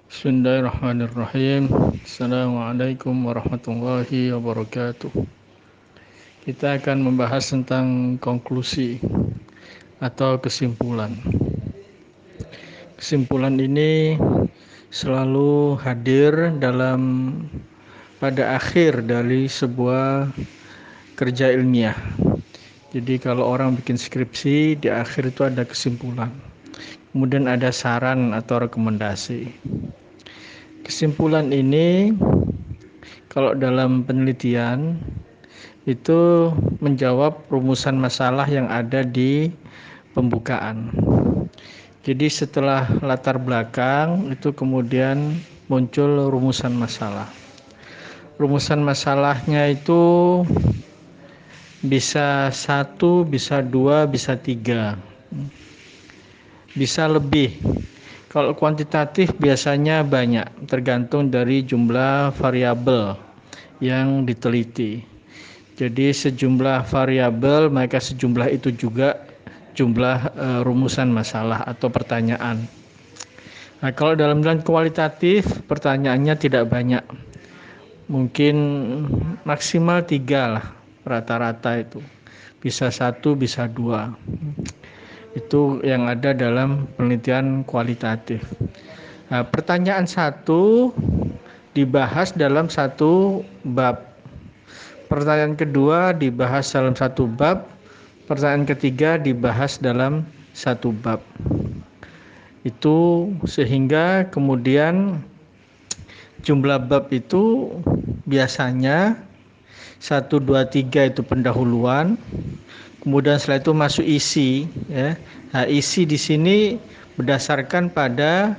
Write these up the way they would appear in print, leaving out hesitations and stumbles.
Bismillahirrahmanirrahim. Assalamualaikum warahmatullahi wabarakatuh. Kita akan membahas tentang konklusi atau kesimpulan. Kesimpulan ini selalu hadir pada akhir dari sebuah kerja ilmiah. Jadi kalau orang bikin skripsi, di akhir itu ada kesimpulan. Kemudian ada saran atau rekomendasi. Kesimpulan ini kalau dalam penelitian itu menjawab rumusan masalah yang ada di pembukaan. Jadi setelah latar belakang itu kemudian muncul rumusan masalah. Rumusan masalahnya itu bisa 1, bisa 2, bisa 3, bisa lebih. Kalau kuantitatif biasanya banyak, tergantung dari jumlah variabel yang diteliti. Jadi sejumlah variabel, maka sejumlah itu juga jumlah rumusan masalah atau pertanyaan. Nah, kalau dalam kualitatif pertanyaannya tidak banyak, mungkin maksimal 3 lah rata-rata itu. Bisa 1, bisa 2. Itu yang ada dalam penelitian kualitatif. Nah, pertanyaan 1 dibahas dalam 1 bab. Pertanyaan kedua dibahas dalam 1 bab. Pertanyaan ketiga dibahas dalam 1 bab. Itu sehingga kemudian jumlah bab itu biasanya 1, 2, 3 itu pendahuluan. Kemudian setelah itu masuk isi, ya. Nah, isi di sini berdasarkan pada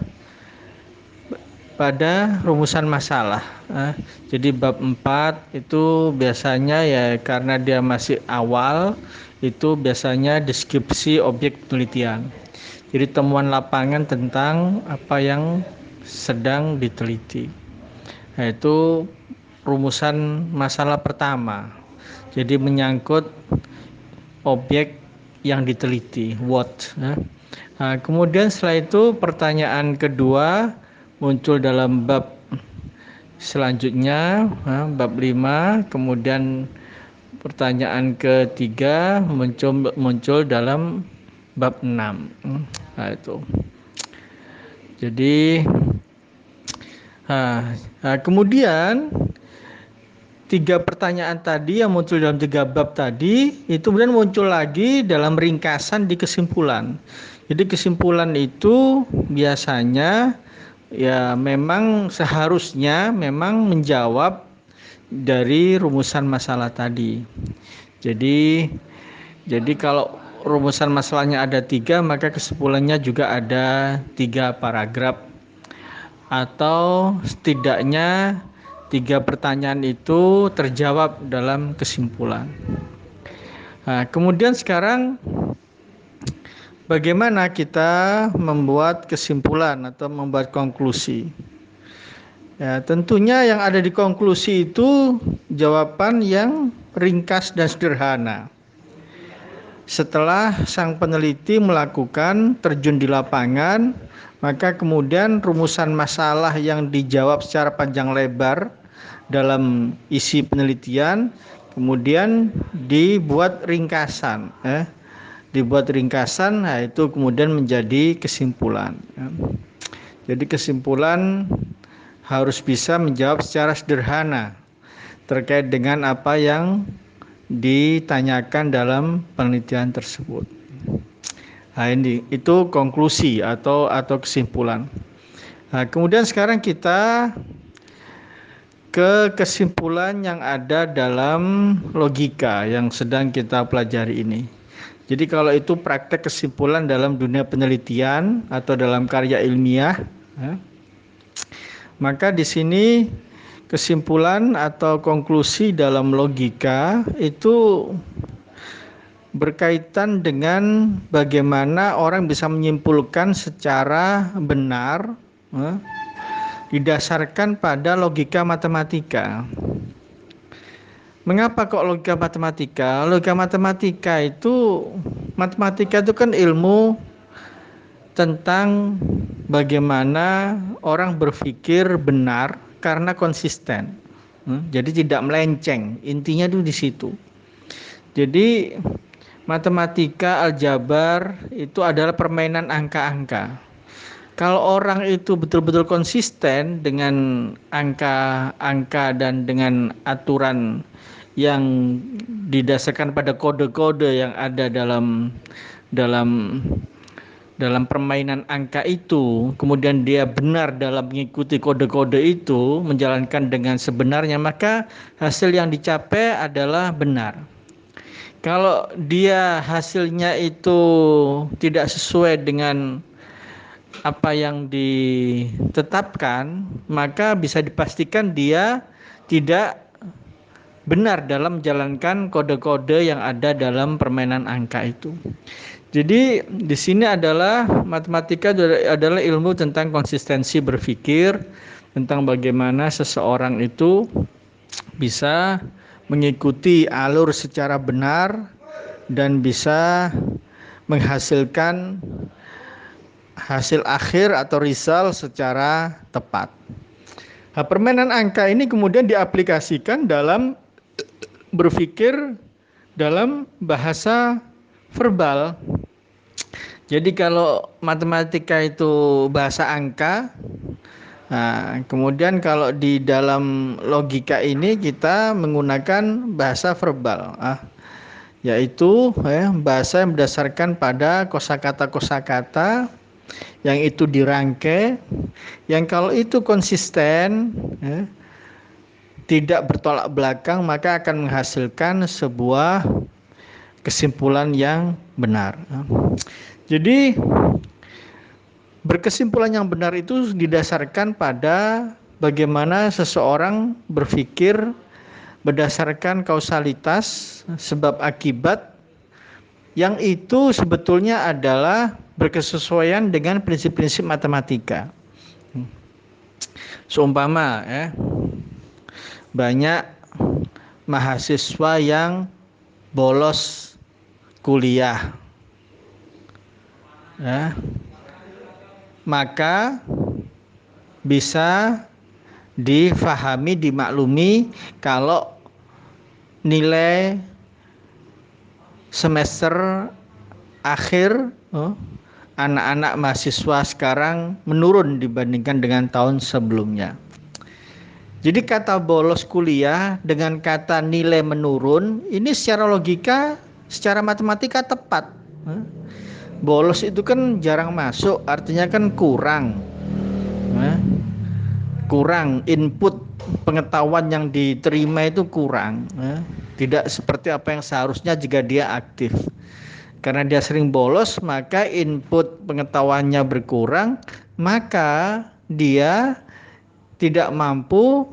rumusan masalah. Jadi bab 4 itu biasanya ya karena dia masih awal, itu biasanya deskripsi objek penelitian. Jadi temuan lapangan tentang apa yang sedang diteliti. Nah, itu rumusan masalah pertama. Jadi menyangkut objek yang diteliti, what. Nah, kemudian setelah itu pertanyaan kedua muncul dalam bab selanjutnya, bab 5. Kemudian pertanyaan ketiga muncul dalam bab 6. Nah, itu. Jadi kemudian 3 pertanyaan tadi yang muncul dalam 3 bab tadi itu kemudian muncul lagi dalam ringkasan di kesimpulan. Jadi kesimpulan itu biasanya ya memang seharusnya memang menjawab dari rumusan masalah tadi. Jadi kalau rumusan masalahnya ada 3, maka kesimpulannya juga ada 3 paragraf atau setidaknya 3 pertanyaan itu terjawab dalam kesimpulan. Nah, kemudian sekarang bagaimana kita membuat kesimpulan atau membuat konklusi? Ya, tentunya yang ada di konklusi itu jawaban yang ringkas dan sederhana. Setelah sang peneliti melakukan terjun di lapangan, maka kemudian rumusan masalah yang dijawab secara panjang lebar dalam isi penelitian kemudian dibuat ringkasan, nah itu kemudian menjadi kesimpulan. Jadi kesimpulan harus bisa menjawab secara sederhana terkait dengan apa yang ditanyakan dalam penelitian tersebut. Nah, itu konklusi atau kesimpulan. Nah, kemudian sekarang kita ke kesimpulan yang ada dalam logika yang sedang kita pelajari ini. Jadi kalau itu praktek kesimpulan dalam dunia penelitian atau dalam karya ilmiah, maka di sini kesimpulan atau konklusi dalam logika itu berkaitan dengan bagaimana orang bisa menyimpulkan secara benar didasarkan pada logika matematika. Mengapa kok logika matematika? Logika matematika itu kan ilmu tentang bagaimana orang berpikir benar karena konsisten. Jadi tidak melenceng. Intinya itu di situ. Jadi matematika, aljabar itu adalah permainan angka-angka. Kalau orang itu betul-betul konsisten dengan angka-angka dan dengan aturan yang didasarkan pada kode-kode yang ada dalam dalam permainan angka itu, kemudian dia benar dalam mengikuti kode-kode itu, menjalankan dengan sebenarnya, maka hasil yang dicapai adalah benar. Kalau dia hasilnya itu tidak sesuai dengan apa yang ditetapkan, maka bisa dipastikan dia tidak benar dalam menjalankan kode-kode yang ada dalam permainan angka itu. Jadi di sini adalah matematika adalah ilmu tentang konsistensi berpikir, tentang bagaimana seseorang itu bisa mengikuti alur secara benar dan bisa menghasilkan hasil akhir atau result secara tepat. Nah, permainan angka ini kemudian diaplikasikan dalam berpikir dalam bahasa verbal. Jadi kalau matematika itu bahasa angka, nah, kemudian kalau di dalam logika ini kita menggunakan bahasa verbal, yaitu bahasa yang berdasarkan pada kosakata-kosakata yang itu dirangkai, yang kalau itu konsisten, tidak bertolak belakang, maka akan menghasilkan sebuah kesimpulan yang benar. Jadi berkesimpulan yang benar itu didasarkan pada bagaimana seseorang berpikir berdasarkan kausalitas sebab akibat, yang itu sebetulnya adalah berkesesuaian dengan prinsip-prinsip matematika. Seumpama banyak mahasiswa yang bolos kuliah, maka bisa difahami, dimaklumi kalau nilai semester akhir anak-anak mahasiswa sekarang menurun dibandingkan dengan tahun sebelumnya. Jadi kata bolos kuliah dengan kata nilai menurun, ini secara logika, secara matematika tepat. Bolos itu kan jarang masuk, artinya kan kurang. Kurang input pengetahuan yang diterima itu kurang. Tidak seperti apa yang seharusnya jika dia aktif. Karena dia sering bolos, maka input pengetahuannya berkurang, maka dia tidak mampu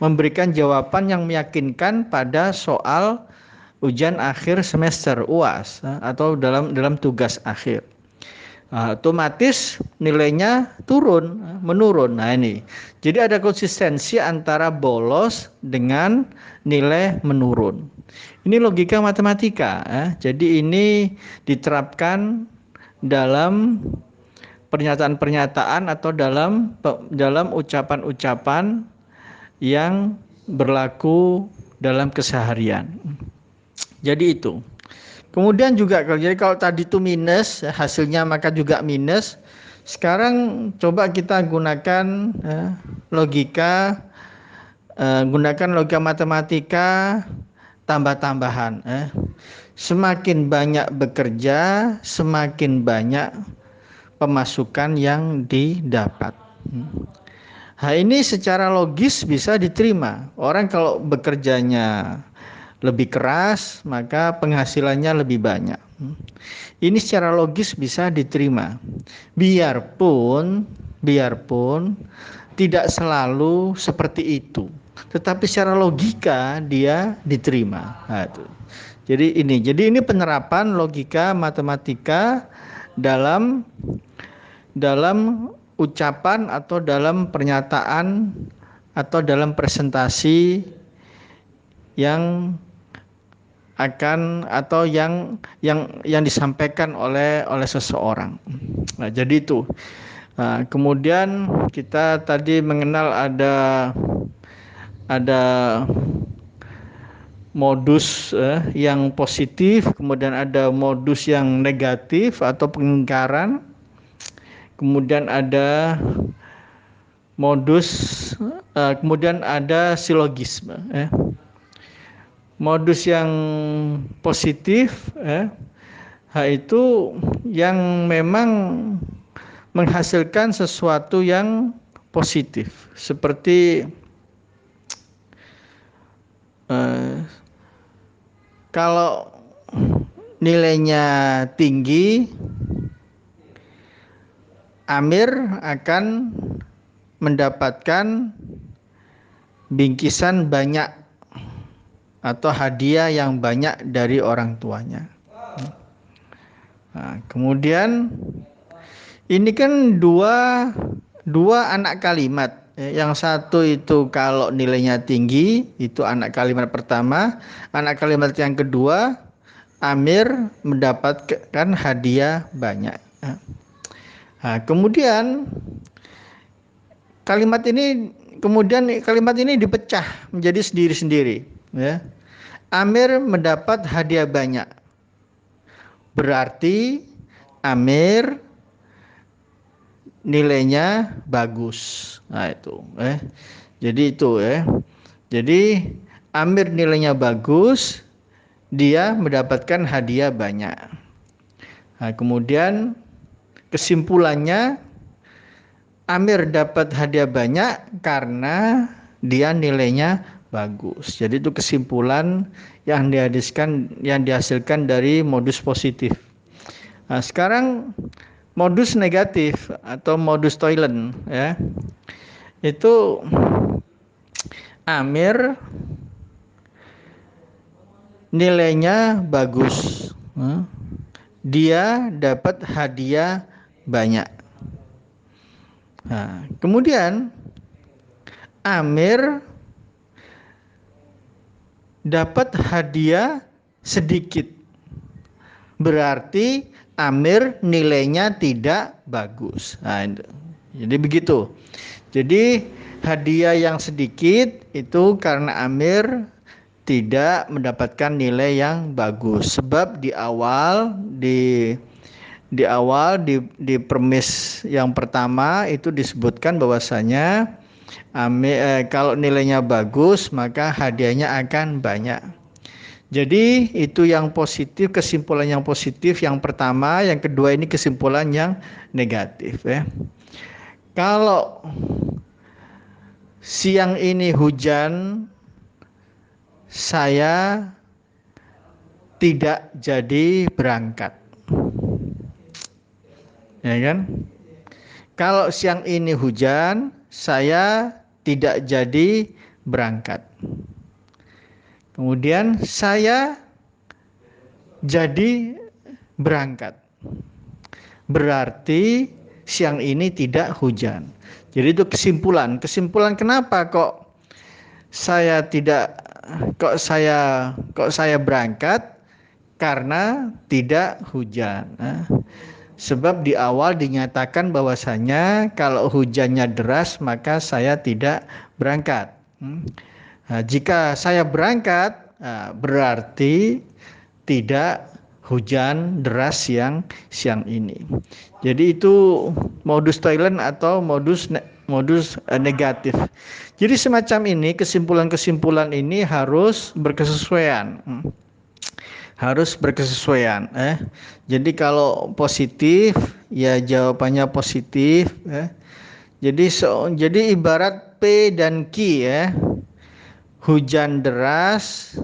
memberikan jawaban yang meyakinkan pada soal ujian akhir semester UAS atau dalam tugas akhir. Otomatis nilainya menurun. Nah ini. Jadi ada konsistensi antara bolos dengan nilai menurun. Ini logika matematika. Jadi ini diterapkan dalam pernyataan-pernyataan atau dalam ucapan-ucapan yang berlaku dalam keseharian. Jadi itu. Kemudian juga kalau tadi itu minus, hasilnya maka juga minus. Sekarang coba kita gunakan logika matematika tambah-tambahan. Semakin banyak bekerja, semakin banyak pemasukan yang didapat. Nah, ini secara logis bisa diterima. Orang kalau bekerjanya lebih keras, maka penghasilannya lebih banyak. Ini secara logis bisa diterima. Biarpun tidak selalu seperti itu, tetapi secara logika dia diterima. Nah, itu. Jadi ini penerapan logika matematika dalam ucapan atau dalam pernyataan atau dalam presentasi yang akan atau yang disampaikan oleh seseorang. Nah, jadi itu. Nah, kemudian kita tadi mengenal ada modus yang positif, kemudian ada modus yang negatif atau pengingkaran, kemudian ada modus, kemudian ada silogisme. Modus yang positif, itu yang memang menghasilkan sesuatu yang positif, seperti kalau nilainya tinggi, Amir akan mendapatkan bingkisan banyak atau hadiah yang banyak dari orang tuanya. Nah, kemudian ini kan dua anak kalimat. Yang satu itu kalau nilainya tinggi, itu anak kalimat pertama. Anak kalimat yang kedua, Amir mendapatkan hadiah banyak. Nah, kemudian kalimat ini dipecah menjadi sendiri-sendiri. Ya. Amir mendapat hadiah banyak. Berarti Amir nilainya bagus. Nah itu. Jadi itu Jadi Amir nilainya bagus, dia mendapatkan hadiah banyak. Nah, kemudian kesimpulannya, Amir dapat hadiah banyak karena dia nilainya bagus. Jadi itu kesimpulan yang dihasilkan dari modus positif. Nah, sekarang modus negatif atau modus toilet, itu Amir nilainya bagus, dia dapat hadiah banyak. Nah, kemudian Amir dapat hadiah sedikit, berarti Amir nilainya tidak bagus. Nah, jadi begitu. Jadi hadiah yang sedikit itu karena Amir tidak mendapatkan nilai yang bagus, sebab di awal di premis yang pertama itu disebutkan bahwasanya kalau nilainya bagus maka hadiahnya akan banyak. Jadi itu yang positif, kesimpulan yang positif yang pertama. Yang kedua ini kesimpulan yang negatif. Kalau siang ini hujan, saya tidak jadi berangkat. Ya kan? Kalau siang ini hujan, saya tidak jadi berangkat. Kemudian saya jadi berangkat. Berarti siang ini tidak hujan. Jadi itu kesimpulan. Kesimpulan kenapa kok saya berangkat? Karena tidak hujan. Sebab di awal dinyatakan bahwasanya kalau hujannya deras maka saya tidak berangkat. Nah, jika saya berangkat berarti tidak hujan deras siang ini. Jadi itu modus toilet atau modus negatif. Jadi semacam ini, kesimpulan-kesimpulan ini harus berkesesuaian. Jadi kalau positif ya jawabannya positif. Jadi ibarat P dan Q hujan deras,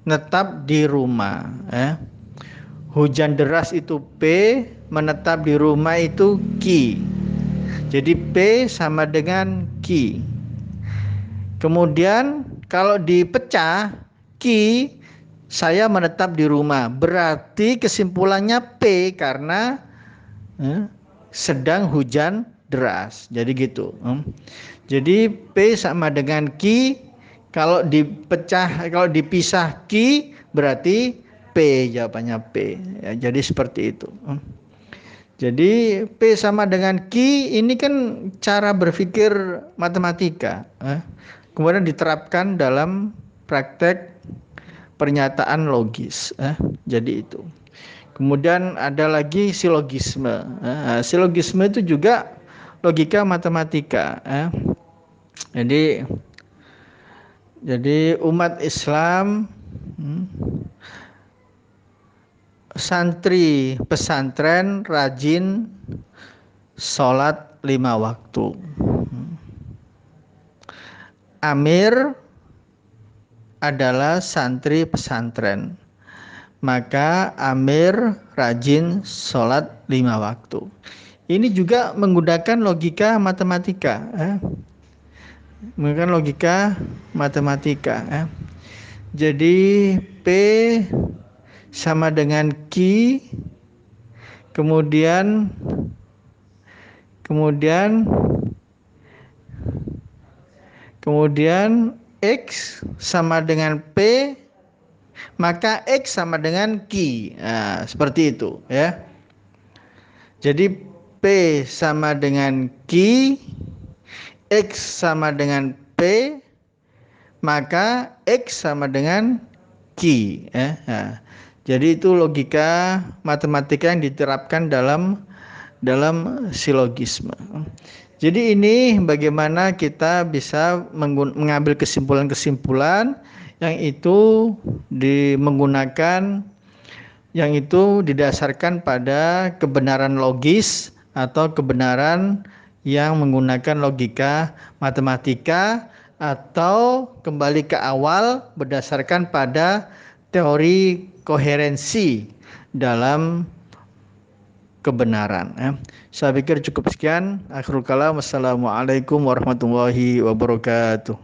netap di rumah. Hujan deras itu P, menetap di rumah itu Q. Jadi P sama dengan Q. Kemudian kalau dipecah Q, saya menetap di rumah. Berarti kesimpulannya P karena sedang hujan deras. Jadi gitu. Jadi P sama dengan Q Kalau dipisah ki berarti P, jawabannya P. Ya, jadi seperti itu. Jadi P sama dengan Q ini kan cara berpikir matematika. Kemudian diterapkan dalam praktek pernyataan logis. Jadi itu. Kemudian ada lagi silogisme. Silogisme itu juga logika matematika. Jadi umat Islam, santri pesantren rajin sholat 5 waktu. Amir adalah santri pesantren, maka Amir rajin sholat 5 waktu. Ini juga menggunakan logika matematika. Menggunakan logika matematika. Jadi P sama dengan Q, kemudian X sama dengan P, maka X sama dengan Q. Seperti itu ya. Jadi P sama dengan Q, X sama dengan P, maka X sama dengan Q. Jadi itu logika matematika yang diterapkan dalam silogisme. Jadi ini bagaimana kita bisa mengambil kesimpulan-kesimpulan yang itu yang itu didasarkan pada kebenaran logis atau kebenaran yang menggunakan logika matematika, atau kembali ke awal berdasarkan pada teori koherensi dalam kebenaran. Saya pikir cukup sekian. Akhirul kalam. Wassalamualaikum warahmatullahi wabarakatuh.